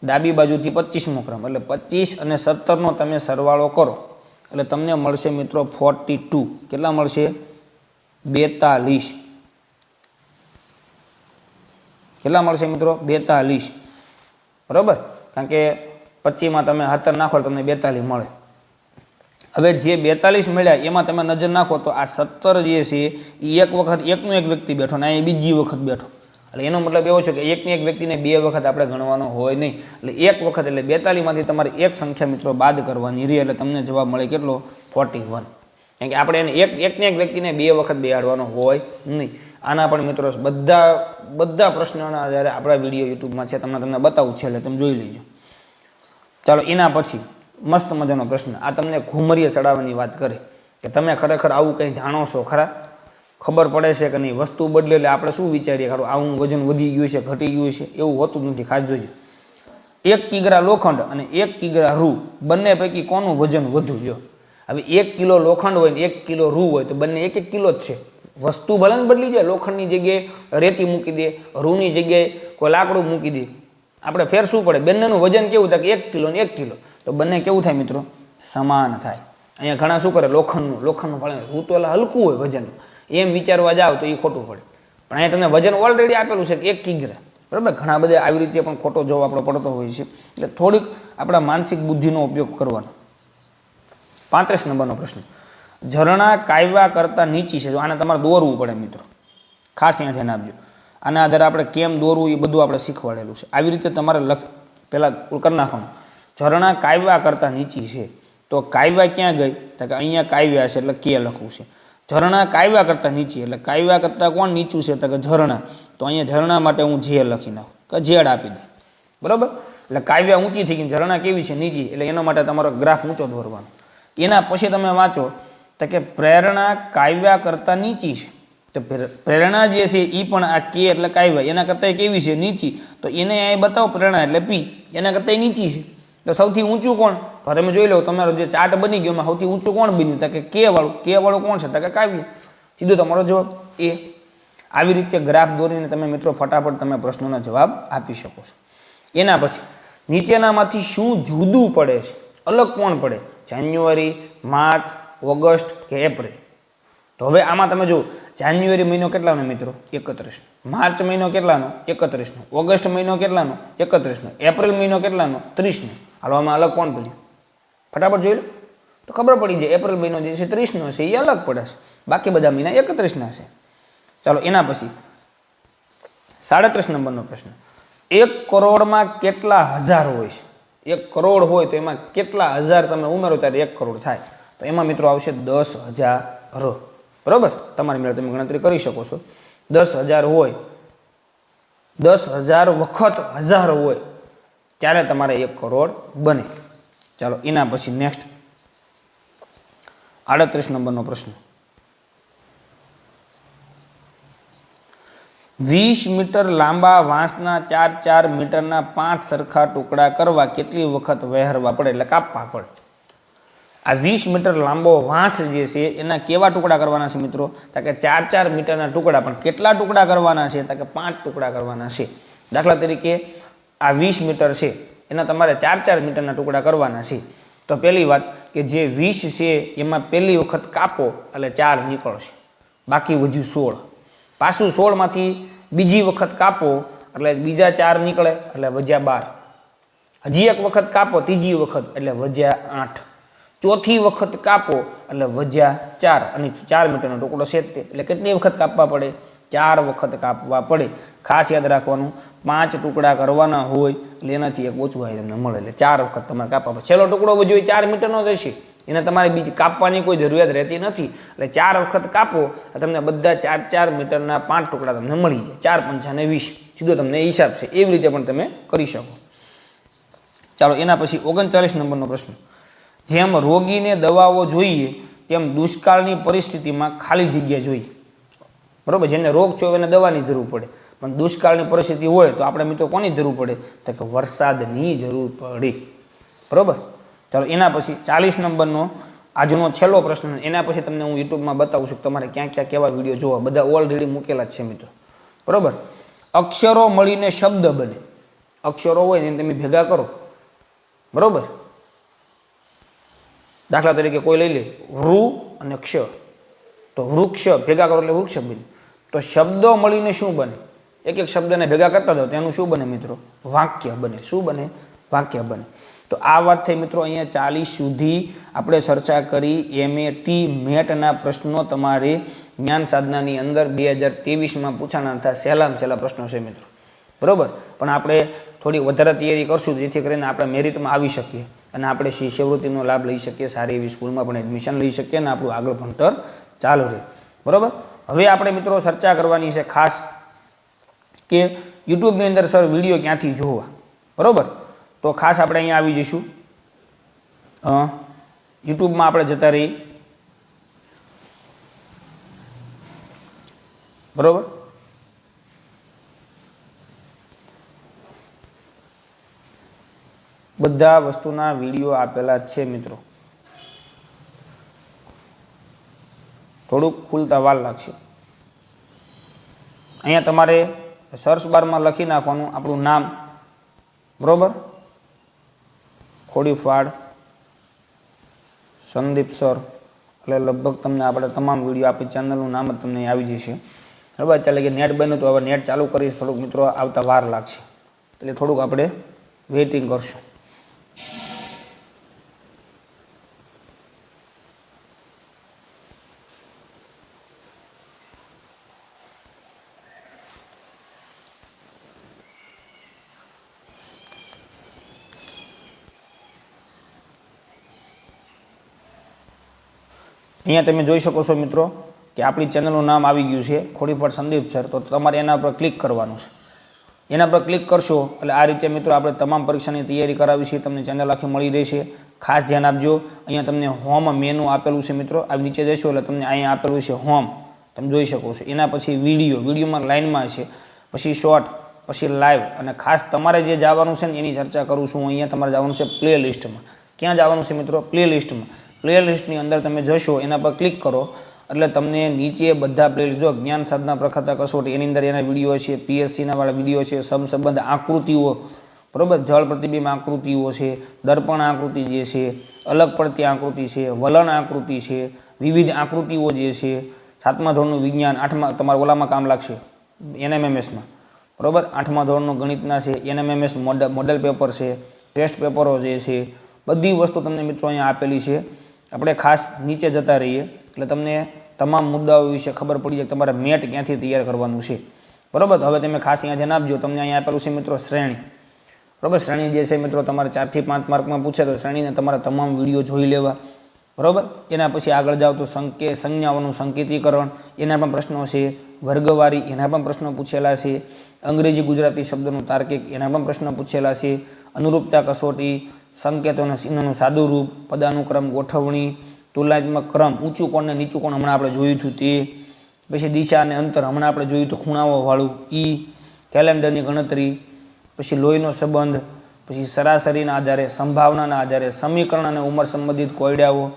[SPEAKER 1] ડાબી બાજુથી 25મો ક્રમ, એટલે 25 અને 17નો તમે સરવાળો કરો એટલે તમને મળશે મિત્રો 42. કેટલા મળશે? 42. કેટલા મળશે મિત્રો? 42. બરાબર, કારણ કે 25માં તમે 17 નાખો તમને 42 મળે. હવે જે 42 મળ્યા એમાં તમે નજર નાખો તો આ 17 જે છે એ એક વખત એકનો એક વ્યક્તિ બેઠો ને અહીં બીજી વખત બેઠો. એટલે એનો મતલબ એવો છે કે એકની એક વ્યક્તિને બે વખત આપણે ગણવાનો હોય નહીં. એટલે એક વખત એટલે 42માંથી તમારે એક સંખ્યા મિત્રો બાદ કરવાની રહી એટલે તમને જવાબ મળે કેટલો? 41. કારણ કે આપણે એને એકને એક વ્યક્તિને બે વખત બેહાડવાનો હોય નહીં. આના પણ મિત્રો બધા પ્રશ્નોના આધારે આપણા વિડીયો યુટ્યુબમાં છે, તમને બતાવું છે એટલે તમે જોઈ લેજો. ચાલો એના પછી મસ્ત મજાનો પ્રશ્ન. આ તમને ઘુમરીએ ચડાવવાની વાત કરે કે તમે ખરેખર આવું કંઈ જાણો છો ખરા? ખબર પડે છે કે નહીં? વસ્તુ બદલે એટલે આપણે શું વિચારીએ ખરું આવું વજન વધી ગયું છે, ઘટી ગયું છે? એવું હોતું નથી. ખાસ જોઈએ, 1 કિગ્રા લોખંડ અને 1 કિગ્રા રૂ બંને પૈકી કોનું વજન વધુ? લ્યો, હવે 1 કિલો લોખંડ હોય ને 1 કિલો રૂ હોય તો બંને 1 કિલો જ છે. વસ્તુ ભલે બદલી જાય, લોખંડની જગ્યાએ રેતી મૂકી દે, રૂની જગ્યાએ કોઈ લાકડું મૂકી દે, આપણે ફેર શું પડે? બંનેનું વજન કેવું થાય કે 1 કિલો ને 1 કિલો, તો બંને કેવું થાય મિત્રો? સમાન થાય. અહીંયા ઘણા શું કરે? લોખંડનું પાડે, રૂ તો હલકું હોય વજન, એમ વિચારવા જાવ તો એ ખોટું પડે. પણ અહીંયા તમને વજન ઓલરેડી આપેલું છે કે 1 કિગ્રા. બરાબર, ઘણા બધા આવી રીતે પણ ખોટો જવાબ આપણો પડતો હોય છે. એટલે થોડીક આપણા માનસિક બુદ્ધિનો ઉપયોગ કરવાનો. 35 નંબરનો પ્રશ્ન. ઝરણા કાયવા કરતાં નીચી છે. જો આને તમારે દોરવું પડે મિત્રો, ખાસ અહીંયા ધ્યાન આપજો. આના આધારે આપણે કેમ દોરવું એ બધું આપણે શીખવાડેલું છે. આવી રીતે તમારે પહેલાં કરી નાખવાનું. ઝરણા કાયવા કરતાં નીચી છે તો કાયવા ક્યાં ગઈ? તો કે અહીંયા કાયવા છે એટલે કે લખવું છે. ઝરણા કાયવા કરતાં નીચી એટલે કાયવા કરતાં કોણ નીચું છે? તો કે ઝરણા. તો અહીંયા ઝરણા માટે હું જે લખી નાખું કે ઝેડ આપી દઉં. બરાબર, એટલે કાયવા ઊંચી થઈ ગઈ, ઝરણા કેવી છે? નીચી. એટલે એના માટે તમારો ગ્રાફ ઊંચો દોરવાનો. એના પછી તમે વાંચો તો કે પ્રેરણા કાયવા કરતાં નીચી છે. તો પ્રેરણા જે છે એ પણ આ કે એટલે કાયવા એના કરતાં કેવી છે? નીચી. તો એને અહીં બતાવો પ્રેરણા એટલે પી, એના કરતાં નીચી છે. તો સૌથી ઊંચું કોણ? તો તમે જોઈ લો, તમારો જે ચાર્ટ બની ગયો એમાં સૌથી ઊંચું કોણ બન્યું? તો કે કે વાળું કોણ છે? તો કે કાવ્ય. સીધો તમારો જવાબ એ. આવી રીતે ગ્રાફ દોરીને તમે મિત્રો ફટાફટ તમે પ્રશ્નોના જવાબ આપી શકો છો. એના પછી નીચેનામાંથી શું જુદું પડે છે? અલગ કોણ પડે? જાન્યુઆરી, માર્ચ, ઓગસ્ટ કે એપ્રિલ? તો હવે આમાં તમે જુઓ, જાન્યુઆરી મહિનો કેટલાનો મિત્રો? 31. માર્ચ મહિનો કેટલાનો? 31. ઓગસ્ટ મહિનો કેટલાનો? 31. એપ્રિલ મહિનો કેટલાનો? 30. હાલો આમાં અલગ કોણ પડ્યું? ફટાફટ જોઈ લો તો ખબર પડી જાય. એપ્રિલ મહિનો જે છે 30નો છે એ અલગ પડે છે, બાકી બધા મહિના 31ના છે. ચાલો એના પછી 37 નંબરનો પ્રશ્ન. 1 કરોડમાં કેટલા હજાર હોય છે? 1 કરોડ હોય તો એમાં કેટલા હજાર તમે ઉમેરો ત્યારે 1 કરોડ થાય? તો એમાં મિત્રો આવશે 10,000. બરાબર, તમારી મેળે તમે ગણતરી કરી શકો છો. 10,000 હોય, 10,000 વખત 1000 હોય ત્યારે તમારે 1 કરોડ બને. ચાલો એના પછી નેક્સ્ટ 38 નંબરનો પ્રશ્ન. 20 મીટર લાંબા વાંસના 4 મીટરના 5 સરખા ટુકડા કરવા કેટલી વખત વહેરવા પડે એટલે કાપવા પડે? આ 20 મીટર લાંબો વાંસ જે છે એના કેવા ટુકડા કરવાના છે મિત્રો? તો કે 4 મીટરના ટુકડા. પણ કેટલા ટુકડા કરવાના છે? તો કે 5 ટુકડા કરવાના છે. દાખલા તરીકે આ 20 મીટર છે એના તમારે 4 મીટરના ટુકડા કરવાના છે. તો પહેલી વાત કે જે 20 છે એમાં પહેલી વખત કાપો એટલે 4 નીકળશે, બાકી વધ્યું 16. પાછું 16માંથી બીજી વખત કાપો એટલે બીજા 4 નીકળે એટલે વધ્યા 12. હજી એક વખત કાપો ત્રીજી વખત એટલે વધ્યા 8. ચોથી વખત કાપો એટલે વધ્યા 4. અને 4 મીટરનો ટુકડો છે એટલે કેટલી વખત કાપવા પડે? 4 વખત કાપવા પડે. ખાસ યાદ રાખવાનું, 5 ટુકડા કરવાના હોય એટલે એનાથી એક ઓછું હોય તમને મળે એટલે 4 વખત તમારે કાપવા પડે. છેલ્લો ટુકડો વધ્યો 4 મીટરનો જ હશે એને તમારે બીજી કાપવાની કોઈ જરૂરિયાત રહેતી નથી. એટલે 4 વખત કાપો તમને બધા 4 મીટરના 5 ટુકડા તમને મળી જાય. 4 પંચા ને 20 સીધો તમને હિસાબ છે. એવી રીતે પણ તમે કરી શકો. ચાલો એના પછી 39 નંબરનો પ્રશ્ન. જેમ રોગીને દવાઓ જોઈએ તેમ દુષ્કાળની પરિસ્થિતિમાં ખાલી જગ્યા જોઈએ. બરોબર, જેને રોગ થયો એને દવાની જરૂર પડે, પણ દુષ્કાળની પરિસ્થિતિ હોય તો આપણે મિત્રો કોની જરૂર પડે? તો કે વરસાદની જરૂર પડે. બરોબર. ચાલો એના પછી 40 નંબરનો આજનો છેલ્લો પ્રશ્ન. એના પછી તમને હું યુટ્યુબમાં બતાવું છું તમારે ક્યાં ક્યાં કેવા વિડીયો જોવા. બધા ઓલરેડી મૂકેલા જ છે મિત્રો. બરોબર. અક્ષરો મળીને શબ્દ બને. અક્ષરો હોય એને તમે ભેગા કરો. બરોબર. દાખલા તરીકે કોઈ લઈ લે વૃ અને ક્ષ, તો વૃક્ષ ભેગા કરો એટલે વૃક્ષ બને. તો શબ્દો મળીને શું બને? એક એક શબ્દને ભેગા કરતા જાઓ તેનું શું બને મિત્રો? વાક્ય બને. શું બને? વાક્ય બને. તો આ વાત થઈ મિત્રો. અહીંયા 40 સુધી આપણે ચર્ચા કરી MET મેટના પ્રશ્નો તમારે જ્ઞાન સાધનાની અંદર 2023માં પૂછાના હતા. સહેલામાં સહેલા પ્રશ્નો છે મિત્રો. બરોબર. પણ આપણે થોડી વધારે તૈયારી કરશું જેથી કરીને આપણે મેરિટમાં આવી શકીએ અને આપણે શિષ્યવૃત્તિનો લાભ લઈ શકીએ, સારી એવી સ્કૂલમાં પણ એડમિશન લઈ શકીએ અને આપણું આગળ ભણતર ચાલુ રહે. બરોબર. હવે આપણે મિત્રો ચર્ચા કરવાની છે ખાસ કે યુટ્યુબની અંદર સર વિડીયો ક્યાંથી જોવા. બરોબર. તો ખાસ આપણે અહીંયા આવી જઈશું. યુટ્યુબમાં આપણે જતા રહી. બરોબર. બધા વસ્તુના વિડીયો આપેલા જ છે મિત્રો. થોડુંક ખુલતા વાર લાગશે. અહીંયા તમારે સર્ચ બારમાં લખી નાખવાનું આપણું નામ. બરોબર. ખોડીફાડ સંદીપ સર એટલે લગભગ તમને આપણે તમામ વિડીયો આપણી ચેનલનું નામ જ તમને આવી જશે. બરાબર. એટલે કે નેટ બન્યું તો હવે નેટ ચાલુ કરીશ. થોડુંક મિત્રો આવતા વાર લાગશે એટલે થોડુંક આપણે વેઇટિંગ કરશું. અહીંયા તમે જોઈ શકો છો મિત્રો કે આપણી ચેનલનું નામ આવી ગયું છે ખોડીફાડ સંદીપ સર. તો તમારે એના પર ક્લિક કરવાનું છે. એના પર ક્લિક કરશો એટલે આ રીતે મિત્રો આપણે તમામ પરીક્ષાની તૈયારી કરાવી છે. તમને ચેનલ આખી મળી રહેશે. ખાસ ધ્યાન આપજો. અહીંયા તમને હોમ મેનુ આપેલું છે મિત્રો. આ નીચે જશો એટલે તમને અહીંયા આપેલું છે હોમ, તમે જોઈ શકો છો. એના પછી વિડીયોમાં લાઇનમાં છે, પછી શોર્ટ, પછી લાઈવ, અને ખાસ તમારે જે જવાનું છે ને એની ચર્ચા કરું છું. અહીંયા તમારે જવાનું છે પ્લે લિસ્ટમાં. ક્યાં જવાનું છે મિત્રો? પ્લે લિસ્ટમાં. પ્લે લિસ્ટની અંદર તમે જશો, એના પર ક્લિક કરો એટલે તમને નીચે બધા પ્લેલિસ્ટ જો જ્ઞાન સાધના પ્રખાતા કસોટી એની અંદર એના વિડીયો છે, PSCના વાળા વિડીયો છે, સમસંબંધ આકૃતિઓ, બરોબર, જળ પ્રતિબિંબ આકૃતિઓ છે, દર્પણ આકૃતિ જે છે, અલગ પડતી આકૃતિ છે, વલણ આકૃતિ છે, વિવિધ આકૃતિઓ જે છે, 7મા ધોરણનું વિજ્ઞાન, 8મા તમારા ઓલામાં કામ લાગશે NMMSમાં, બરોબર, 8મા ધોરણનું ગણિતના છે, NMMS મોડેલ પેપર છે, ટેસ્ટ પેપરો જે છે, બધી વસ્તુ તમને મિત્રો અહીંયા આપેલી છે. આપણે ખાસ નીચે જતા રહીએ એટલે તમને તમામ મુદ્દાઓ વિશે ખબર પડી જાય તમારે મેટ ક્યાંથી તૈયાર કરવાનું છે. બરોબર. હવે તમે ખાસ અહીંયા ધ્યાન આપજો. તમને અહીંયા આપેલું છે મિત્રો શ્રેણી. બરોબર. શ્રેણી જે છે મિત્રો તમારે 4 થી 5 માર્કમાં પૂછે તો શ્રેણીને તમારા તમામ વિડીયો જોઈ લેવા. બરોબર. એના પછી આગળ જાવ તો સંજ્ઞાઓનું સંકેતીકરણ, એના પણ પ્રશ્નો છે. વર્ગવારી, એના પણ પ્રશ્નો પૂછેલા છે. અંગ્રેજી ગુજરાતી શબ્દનું તાર્કિક, એના પણ પ્રશ્નો પૂછેલા છે. અનુરૂપતા કસોટી, સંકેતો અને ચિહ્નોનું સાદું રૂપ, પદાનુક્રમ, ગોઠવણી, તુલનાત્મક ક્રમ, ઊંચું કોણ ને નીચું કોણ હમણાં આપણે જોયું હતું તે, પછી દિશા અને અંતર હમણાં આપણે જોયું હતું ખૂણાઓ વાળું ઈ, કેલેન્ડરની ગણતરી, પછી લોહીનો સંબંધ, પછી સરાસરીના આધારે, સંભાવનાના આધારે, સમીકરણ અને ઉંમર સંબંધિત કોયડાઓ,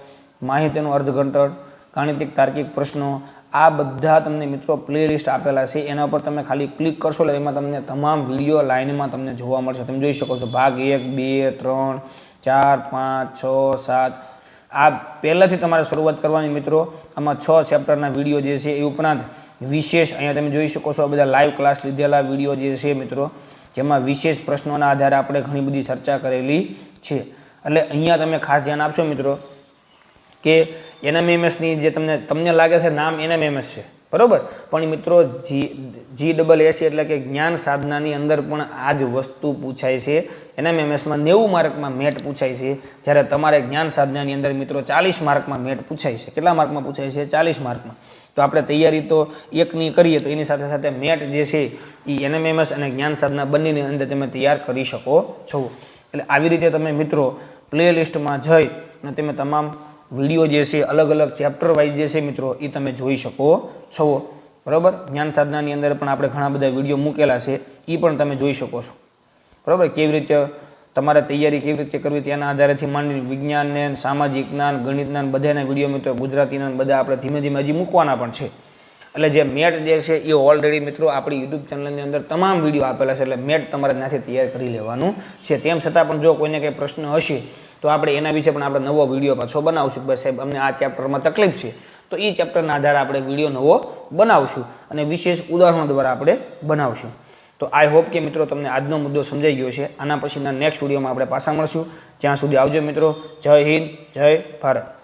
[SPEAKER 1] માહિતીનું અર્થઘટન, ગાણિતિક તાર્કિક પ્રશ્નો, આ બધા તમને મિત્રો પ્લેલિસ્ટ આપેલા છે. એના ઉપર તમે ખાલી ક્લિક કરશો એટલે એમાં તમને તમામ વિડીયો લાઇનમાં તમને જોવા મળશે. તમે જોઈ શકો છો ભાગ 1, 2, 3, 4, 5, 6, 7. આ પહેલાંથી તમારે શરૂઆત કરવાની મિત્રો. આમાં 6 ચેપ્ટરના વિડીયો જે છે એ ઉપરાંત વિશેષ અહીંયા તમે જોઈ શકો છો બધા લાઈવ ક્લાસ લીધેલા વિડીયો જે છે મિત્રો, જેમાં વિશેષ પ્રશ્નોના આધારે આપણે ઘણી બધી ચર્ચા કરેલી છે. એટલે અહીંયા તમે ખાસ ધ્યાન આપશો મિત્રો કે NMMSની જે તમને લાગે છે નામ NMMS છે, બરોબર. પણ મિત્રો GSS એટલે કે જ્ઞાન સાધનાની અંદર પણ આ જ વસ્તુ પૂછાય છે. NMMSમાં 90 માર્કમાં મેટ પૂછાય છે, જ્યારે તમારે જ્ઞાન સાધનાની અંદર મિત્રો 40 માર્કમાં મેટ પૂછાય છે. કેટલા માર્કમાં પૂછાય છે? 40 માર્કમાં. તો આપણે તૈયારી તો એકની કરીએ તો એની સાથે સાથે મેટ જે છે એ NMMS અને જ્ઞાન સાધના બંનેની અંદર તમે તૈયાર કરી શકો છો. એટલે આવી રીતે તમે મિત્રો પ્લેલિસ્ટમાં જઈ અને તમે તમામ વિડીયો જે છે અલગ અલગ ચેપ્ટર વાઇઝ જે છે મિત્રો એ તમે જોઈ શકો છો. બરાબર. જ્ઞાન સાધનાની અંદર પણ આપણે ઘણા બધા વિડીયો મૂકેલા છે, એ પણ તમે જોઈ શકો છો. બરાબર. કેવી રીતે તમારે તૈયારી કેવી રીતે કરવી તેના આધારેથી માંડીને વિજ્ઞાનને, સામાજિક જ્ઞાન, ગણિત જ્ઞાન બધાના વિડીયો મિત્રો ગુજરાતીના બધા આપણે ધીમે ધીમે હજી મૂકવાના પણ છે. એટલે જે મેટ જે છે એ ઓલરેડી મિત્રો આપણી યુટ્યુબ ચેનલની અંદર તમામ વિડીયો આપેલા છે. એટલે મેટ તમારે ત્યાંથી તૈયાર કરી લેવાનું છે. તેમ છતાં પણ જો કોઈને કંઈ પ્રશ્ન હશે તો આપણે એના વિશે પણ આપણે નવો વિડીયો પાછો બનાવશું. બસ સાહેબ અમને આ ચેપ્ટરમાં તકલીફ છે તો એ ચેપ્ટરના આધારે આપણે વિડીયો નવો બનાવશું અને વિશેષ ઉદાહરણો દ્વારા આપણે બનાવશું. તો આઈ હોપ કે મિત્રો તમને આજનો મુદ્દો સમજાઈ ગયો છે. આના પછીના નેક્સ્ટ વિડીયોમાં આપણે પાછા મળશું. ત્યાં સુધી આવજો મિત્રો. જય હિન્દ, જય ભારત.